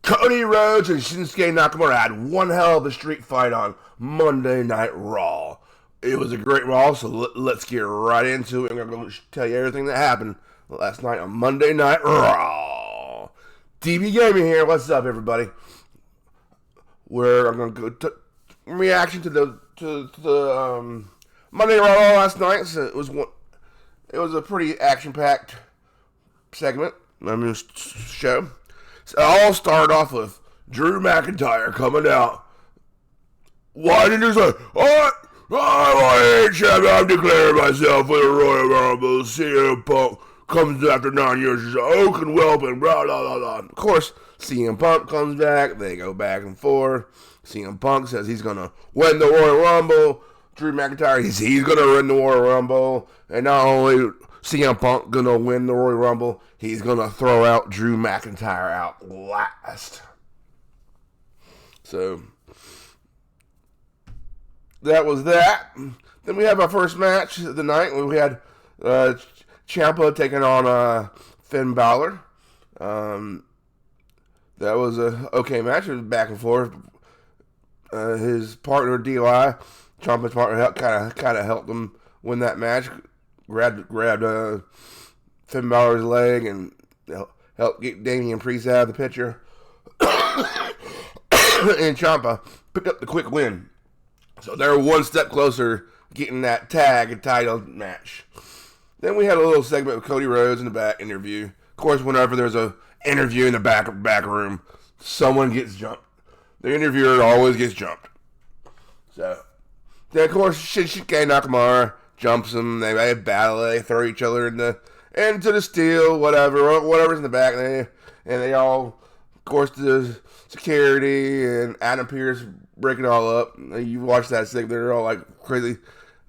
Cody Rhodes and Shinsuke Nakamura had one hell of a street fight on Monday Night Raw. It was a great Raw, so let's get right into it. I'm going to tell you everything that happened last night on Monday Night Raw. DB Gaming here. What's up, everybody? I'm going to go reaction to the Monday Night Raw last night. So it was a pretty action-packed segment. Show. So it all started off with Drew McIntyre coming out. Why didn't you say, I ain't champion, I'm declaring myself for the Royal Rumble. CM Punk comes after 9 years, he's oaken whelping, blah, blah, blah, blah. Of course, CM Punk comes back, they go back and forth. CM Punk says he's going to win the Royal Rumble. Drew McIntyre, he's going to win the Royal Rumble. And not only CM Punk going to win the Royal Rumble, he's going to throw out Drew McIntyre out last. So that was that. Then we have our first match of the night. We had Ciampa taking on Finn Balor. That was a okay match. It was back and forth. His partner DOI, Ciampa's partner, kind of helped him win that match. Grabbed Finn Balor's leg and helped get Damian Priest out of the picture. And Ciampa picked up the quick win. So they're one step closer getting that tag and title match. Then we had a little segment with Cody Rhodes in the back interview. Of course, whenever there's an interview in the back room, someone gets jumped. The interviewer always gets jumped. So then, of course, Shinsuke Nakamura jumps him. They battle. They throw each other into the steel, whatever's in the back. And they all, of course, the security and Adam Pearce break it all up. You watch that segment, they're all like crazy.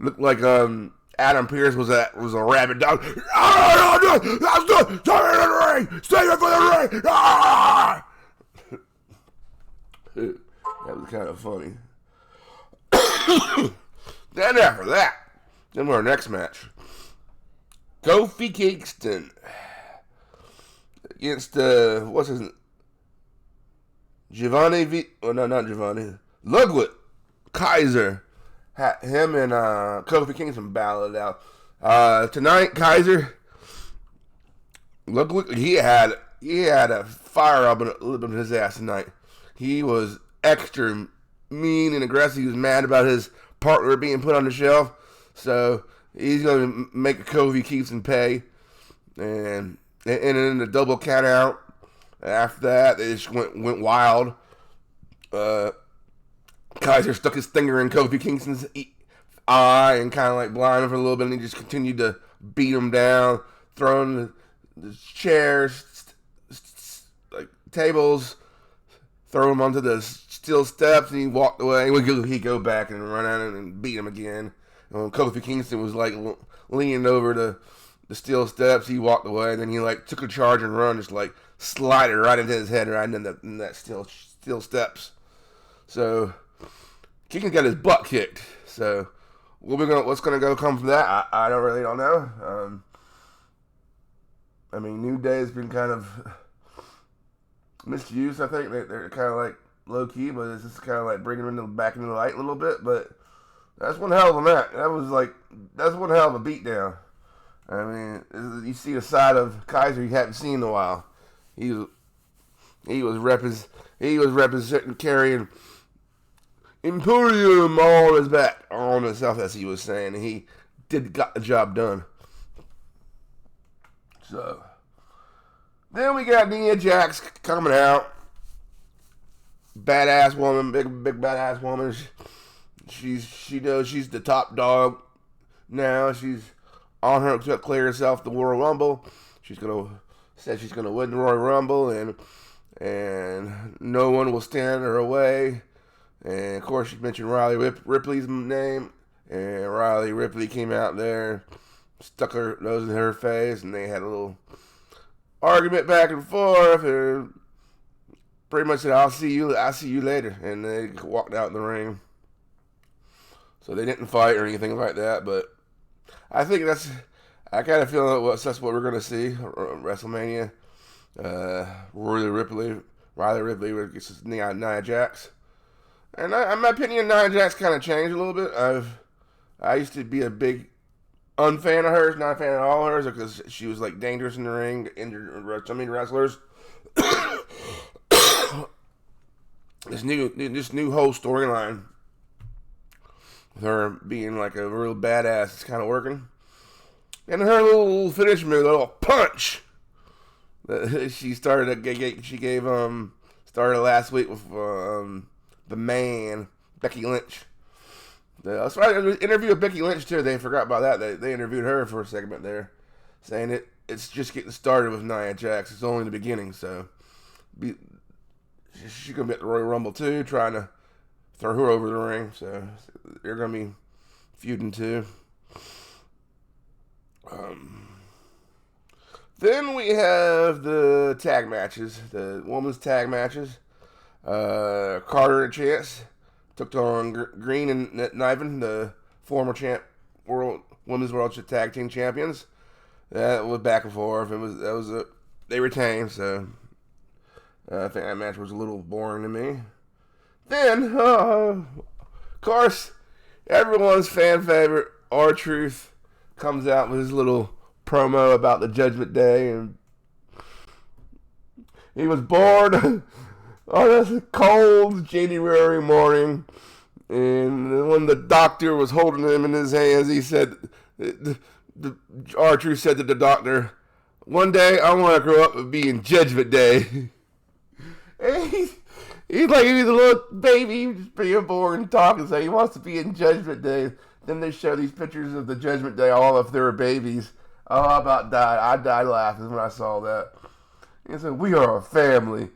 Looked like Adam Pearce was a rabid dog. Stay in the ring! Stay for the ring! Ah! That was kind of funny. Then after that, our next match. Kofi Kingston against what's his name? Ludwig Kaiser. Him and Kofi Kingston battled it out. Tonight, Kaiser, Ludwig, he had a fire up in his ass tonight. He was extra mean and aggressive. He was mad about his partner being put on the shelf. So he's going to make Kofi Kingston pay. And in the double count out. After that, they just went wild. Kaiser stuck his finger in Kofi Kingston's eye and kind of like blinded him for a little bit, and he just continued to beat him down, throwing the chairs, like tables, throw him onto the steel steps, and he walked away. He'd go back and run at him and beat him again. And when Kofi Kingston was like leaning over the steel steps, he walked away, and then he like took a charge and run, just like slided right into his head, right in that steel steps. So Kingston got his butt kicked. So what's gonna come from that? I don't know. I mean, New Day has been kind of misused. I think they're kind of like low key, but it's just kind of like bringing them back into the light a little bit. But that's one hell of a match. That's one hell of a beatdown. I mean, you see a side of Kaiser you haven't seen in a while. He was representing, carrying Imperium on his back, on himself, as he was saying. And he got the job done. So then we got Nia Jax coming out. Badass woman, big badass woman. She knows she's the top dog now. She's on her to clear herself the Royal Rumble. She's gonna win the Royal Rumble, and no one will stand in her way. And of course, she mentioned Riley Ripley's name, and Riley Ripley came out there, stuck her nose in her face, and they had a little argument back and forth, and pretty much said, I'll see you later," and they walked out in the ring. So they didn't fight or anything like that, but I think I kind of feel that's what we're going to see at WrestleMania. Riley Ripley Riley Ridley versus Nia Jax. And my opinion, Nia Jax kind of changed a little bit. I used to be a big unfan of hers, not a fan of all of hers, because she was like dangerous in the ring, injured so many wrestlers. this new whole storyline with her being like a real badass is kind of working. And her little finish move, a little punch. She started last week with the man Becky Lynch. That's right. Interview with Becky Lynch too. They forgot about that. They interviewed her for a segment there, saying it's just getting started with Nia Jax. It's only the beginning. So, she's gonna be at the Royal Rumble too, trying to throw her over the ring. So they're gonna be feuding too. Then we have the tag matches, the women's tag matches. Carter and Chance took on Green and Niven, the former women's world tag team champions. That was back and forth. They retained, so I think that match was a little boring to me. Then, of course, everyone's fan favorite R-Truth comes out with his little promo about the Judgment Day, and he was born on a cold January morning, and when the doctor was holding him in his hands, he said, R-Truth said to the doctor, "One day I want to grow up and be in Judgment Day." And he's like he's a little baby, just being born and talking, so he wants to be in Judgment Day. Then they show these pictures of the Judgment Day, all if they were babies. Oh, I about died. I died laughing when I saw that. He said, "We are a family.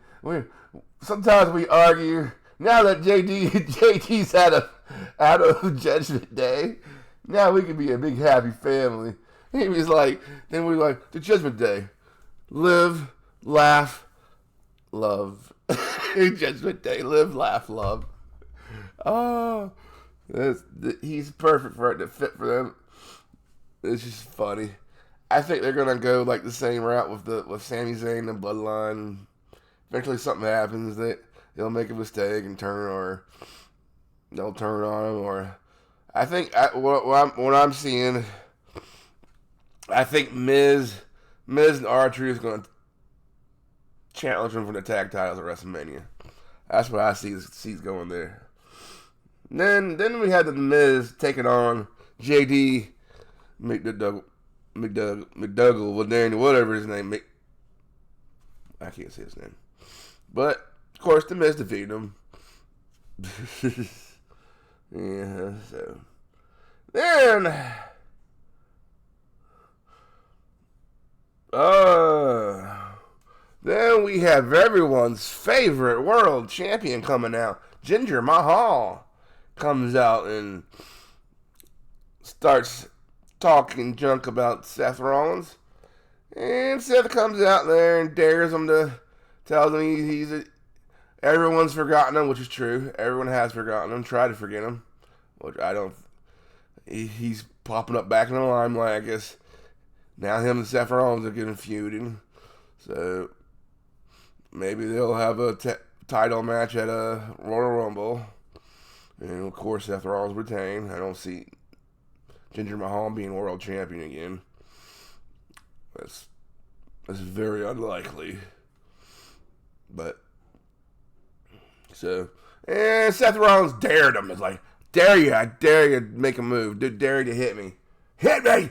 Sometimes we argue. Now that JD's out of Judgment Day, now we can be a big happy family." He was like, then we were like, the Judgment Day. Live, laugh, love. Judgment Day. Live, laugh, love. Oh, he's perfect for it to fit for them. It's just funny. I think they're gonna go like the same route with Sami Zayn and Bloodline. Eventually, something happens that they'll make a mistake and they'll turn on him. Or I think what I'm seeing, I think Miz and R-Truth is gonna challenge him for the tag titles at WrestleMania. That's what I see going there. Then we had the Miz taking on JD McDougal, whatever his name. I can't say his name. But, of course, the Miz defeated him. Yeah, so. Then we have everyone's favorite world champion coming out. Jinder Mahal comes out and starts talking junk about Seth Rollins. And Seth comes out there and dares him tells him everyone's forgotten him, which is true. Everyone has forgotten him, tried to forget him, which I don't. He's popping up back in the limelight, I guess. Now him and Seth Rollins are getting feuding. So maybe they'll have a title match at a Royal Rumble. And of course Seth Rollins retain. I don't see Jinder Mahal being world champion again. That's very unlikely. But so, and Seth Rollins dared him. It's like, I dare you to make a move. Dare you to hit me. Hit me!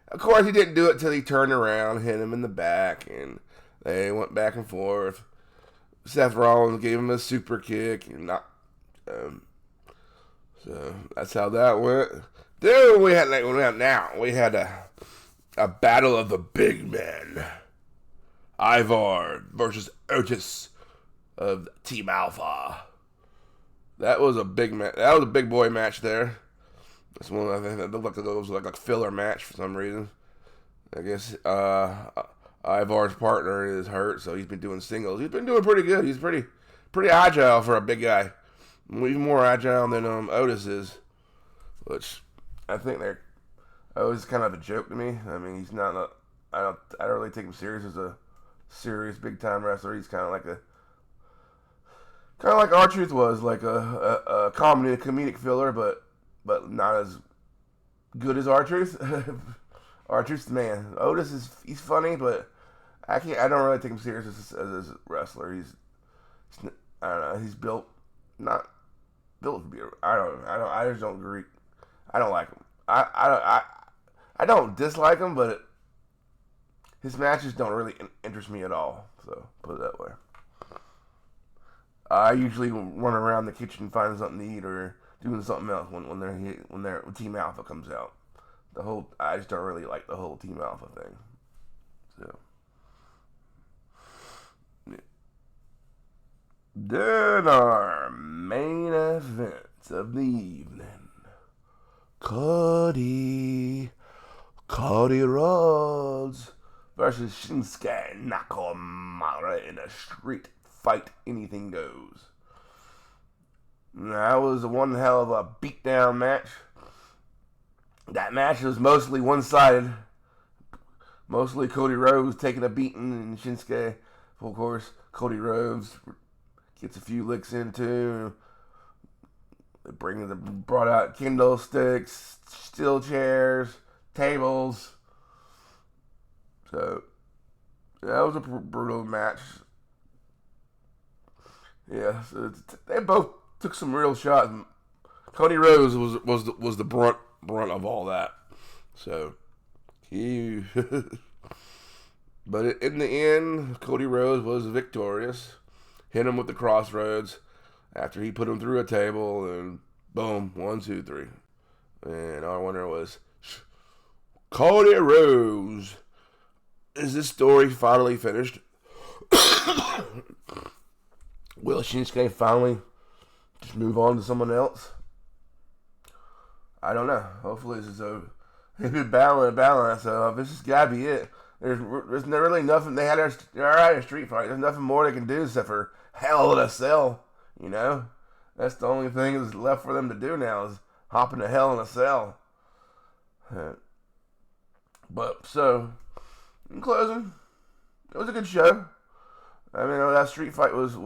Of course, he didn't do it till he turned around, hit him in the back, and they went back and forth. Seth Rollins gave him a super kick, and so that's how that went. Then we had a battle of the big men. Ivar versus Otis of Team Alpha. That was a big match. That was a big boy match there. That's one I think that looked like it was like a filler match for some reason. I guess Ivar's partner is hurt, so he's been doing singles. He's been doing pretty good. He's pretty agile for a big guy. Even more agile than Otis is, which I think Otis is kind of a joke to me. I mean, he's not. I don't really take him serious as a serious big time wrestler. He's kind of like R-Truth was, like a comedic filler, but not as good as R-Truth. R-Truth's the man. He's funny, but I don't really take him serious as a wrestler. I don't know. He's not built to be. I just don't agree. I don't like him. I don't dislike him, but his matches don't really interest me at all. So put it that way. I usually run around the kitchen finding something to eat or doing something else when Team Alpha comes out. I just don't really like the whole Team Alpha thing. So then our main events of the evening: Cody Rhodes versus Shinsuke Nakamura in a street fight. Anything goes. That was one hell of a beatdown match. That match was mostly one-sided. Mostly Cody Rhodes taking a beating, and Shinsuke, of course, Cody Rhodes gets a few licks in too. They brought out kendo sticks, steel chairs, tables. So that was a brutal match. Yeah, so they both took some real shots. Cody Rhodes was the brunt of all that. So but in the end, Cody Rhodes was victorious. Hit him with the crossroads after he put him through a table, and boom, 1, 2, 3. And our winner was Cody Rhodes. Is this story finally finished? Will Shinsuke finally just move on to someone else? I don't know. Hopefully this is over. It's been balance. So this has got to be it. There's really nothing. They're alright in a street fight. There's nothing more they can do except for Hell in a Cell. You know, that's the only thing that's left for them to do now is hop into Hell in a Cell. But so, in closing, it was a good show. I mean, that street fight was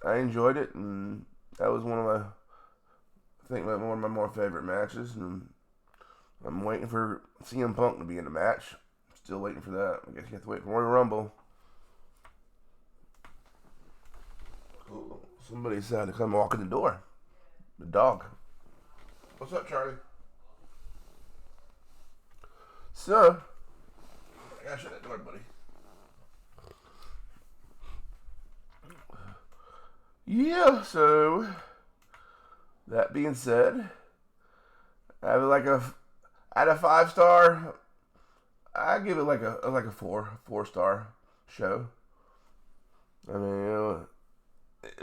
I enjoyed it, and that was one of my more favorite matches. And I'm waiting for CM Punk to be in the match. Still waiting for that. I guess you have to wait for Royal Rumble. Ooh, somebody decided to come walk in the door. The dog. What's up, Charlie? So, I gotta shut that door, buddy. Yeah, so that being said, I have out of 5-star, I give it like a 4-star show. I mean,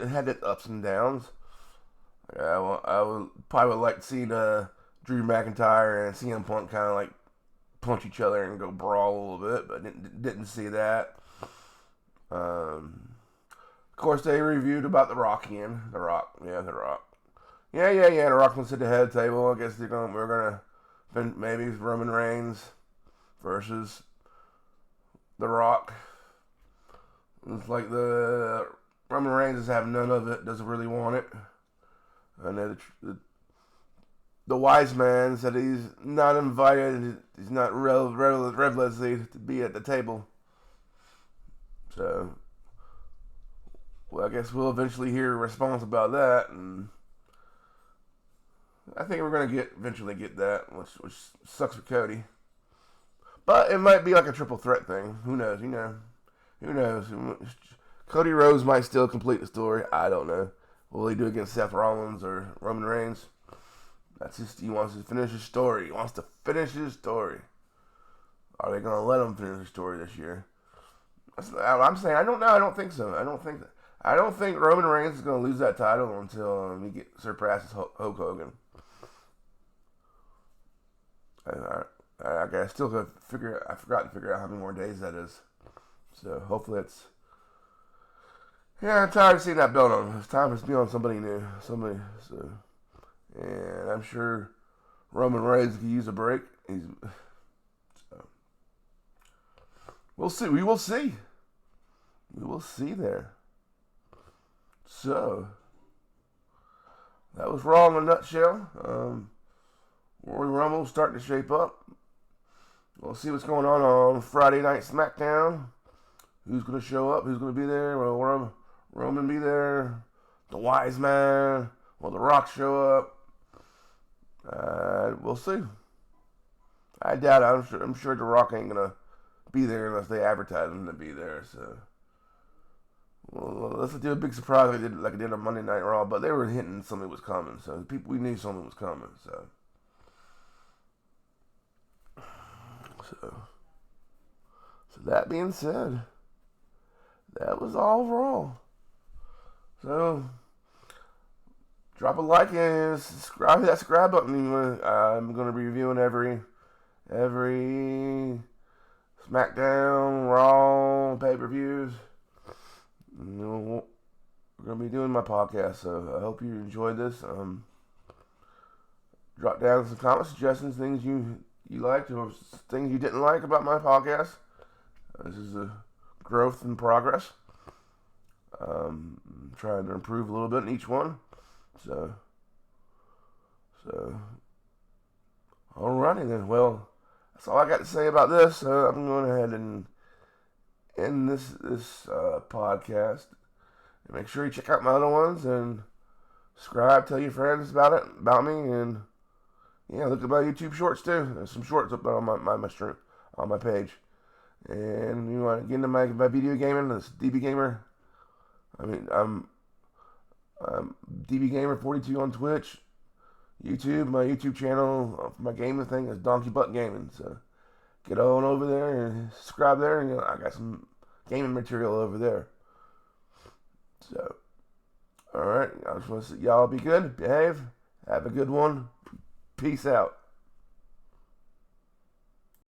it had its ups and downs. I would probably like to see Drew McIntyre and CM Punk kind of like punch each other and go brawl a little bit, but didn't see that. Of course, they reviewed about The Rock again. The Rock. Yeah. The Rock wants to sit at the head table. I guess we're gonna maybe Roman Reigns versus The Rock. It's like the Roman Reigns is having none of it. Doesn't really want it. And then the wise man said he's not invited. He's not religiously to be at the table. So, well, I guess we'll eventually hear a response about that, and I think we're gonna eventually get that, which sucks for Cody. But it might be like a triple threat thing. Who knows? Who knows? Cody Rhodes might still complete the story. I don't know. Will he do it against Seth Rollins or Roman Reigns? He wants to finish his story. Are they gonna let him finish his story this year? I'm saying I don't know. I don't think so. I don't think Roman Reigns is going to lose that title until he surpasses Hulk Hogan. I still got to figure. I forgot to figure out how many more days that is. So hopefully it's. Yeah, I'm tired of seeing that belt on. It's time to be on somebody new. So, and I'm sure Roman Reigns could use a break. So we'll see. We will see. we will see there. So, that was Raw in a nutshell. Royal Rumble's starting to shape up. We'll see what's going on Friday Night SmackDown. Who's going to show up? Who's going to be there? Will Roman be there? The Wise Man? Will The Rock show up? We'll see. I doubt it. I'm sure The Rock ain't going to be there unless they advertise him to be there. So, well, let's do a big surprise like I did on Monday Night Raw. But they were hinting something was coming. So, we knew something was coming. So that being said, that was all Raw. So, drop a like and subscribe. Hit that subscribe button. I'm going to be reviewing every SmackDown, Raw, pay-per-views. We're going to be doing my podcast, so I hope you enjoyed this. Drop down some comments, suggestions, things you liked or things you didn't like about my podcast. This is a growth in progress. I'm trying to improve a little bit in each one. So alrighty then. Well, that's all I got to say about this. I'm going ahead and end this podcast. And make sure you check out my other ones and subscribe. Tell your friends about me, and yeah, look at my YouTube shorts too. There's some shorts up on my stream on my page. And you want to get into my video gaming? This DB Gamer. I'm DB Gamer 42 on Twitch, YouTube. My YouTube channel for my gaming thing is Donkey Butt Gaming. So get on over there and subscribe there. And I got some gaming material over there. So, all right. I just want to say y'all be good, behave, have a good one. Peace out.